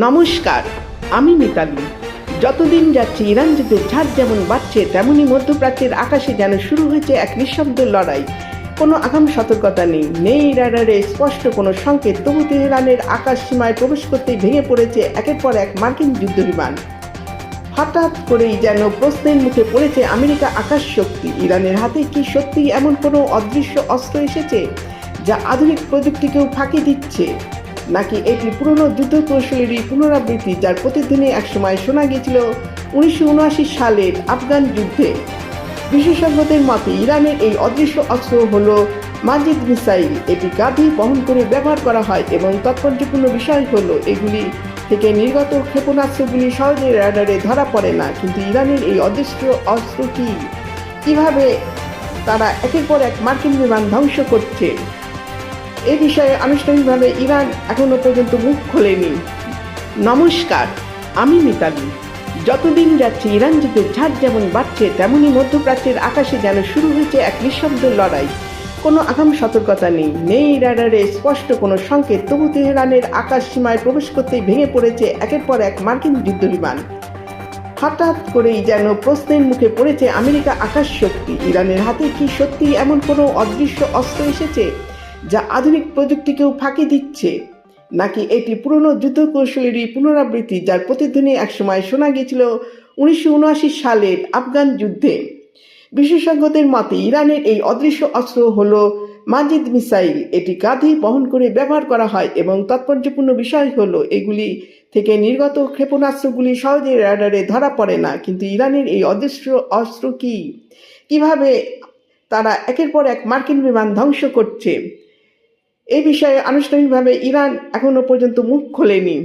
নমস্কার, আমি মিতালি। যতদিন যাচ্ছে ইরান যুদ্ধের ঝাঁজ যেমন বাড়ছে, তেমনি মধ্যপ্রাচ্যের আকাশে যেন শুরু হয়েছে এক নিঃশব্দ লড়াই। কোনো আগাম সতর্কতা নেই রাডারে স্পষ্ট কোনো সংকেত, তবু তেহরানের আকাশ সীমায় প্রবেশ করতেই ভেঙে পড়েছে একের পর এক মার্কিন যুদ্ধবিমান। হঠাৎ করেই যেন প্রশ্নের মুখে পড়েছে আমেরিকা আকাশ শক্তি। ইরানের হাতে কি সত্যি এমন কোনো অদৃশ্য অস্ত্র এসেছে যা আধুনিক প্রযুক্তিকেও ফাঁকি দিচ্ছে, নাকি এটি পুরনো যুদ্ধ কৌশলেরই পুনরাবৃত্তি, যার প্রতিধ্বনি একসময় শোনা গিয়েছিল 1979 সালের আফগান যুদ্ধে? বিশেষজ্ঞদের মতে ইরানের এই অদৃশ্য অস্ত্র হল মাজিদ মিসাইল। এটি গাধি বহন করে ব্যবহার করা হয় এবং তাৎপর্যপূর্ণ বিষয় হলো এগুলি থেকে নির্গত ক্ষেপণাস্ত্রগুলি সহজে রাডারে ধরা পড়ে না। কিন্তু ইরানের এই অদৃশ্য অস্ত্র কিভাবে তারা একের পর এক মার্কিন বিমান ধ্বংস করছে, এ বিষয়ে আনুষ্ঠানিকভাবে ইরান এখনো পর্যন্ত মুখ খোলেনি। নমস্কার, আমি মিতালি। যতদিন যাচ্ছে ইরান যুদ্ধের ঝাঁজ যেমন বাড়ছে, তেমনি মধ্যপ্রাচ্যের আকাশে যেন শুরু হয়েছে এক নিঃশব্দ লড়াই। কোনো আগাম সতর্কতা নেই রাডারে স্পষ্ট কোনো সংকেত, তবু তেহরানের আকাশ সীমায় প্রবেশ করতেই ভেঙে পড়েছে একের পর এক মার্কিন যুদ্ধবিমান। হঠাৎ করেই যেন প্রশ্নের মুখে পড়েছে আমেরিকা আকাশ শক্তি। ইরানের হাতে কি সত্যি এমন কোনো অদৃশ্য অস্ত্র এসেছে যা আধুনিক প্রযুক্তিকেও ফাঁকি দিচ্ছে, নাকি এটি পুরনো যুদ্ধ কৌশলেরই পুনরাবৃত্তি, যার প্রতিধ্বনি একসময় শোনা গিয়েছিল 1979 সালের আফগান যুদ্ধে? বিশেষজ্ঞদের মতে ইরানের এই অদৃশ্য অস্ত্র হল মাজিদ মিসাইল। এটি গাধি বহন করে ব্যবহার করা হয় এবং তাৎপর্যপূর্ণ বিষয় হলো এগুলি থেকে নির্গত ক্ষেপণাস্ত্রগুলি সহজে রাডারে ধরা পড়ে না। কিন্তু ইরানের এই অদৃশ্য অস্ত্র কিভাবে তারা একের পর এক মার্কিন বিমান ধ্বংস করছে, এই বিষয়ে আনুষ্ঠানিকভাবে ইরান এখনো পর্যন্ত মুখ খোলেনি।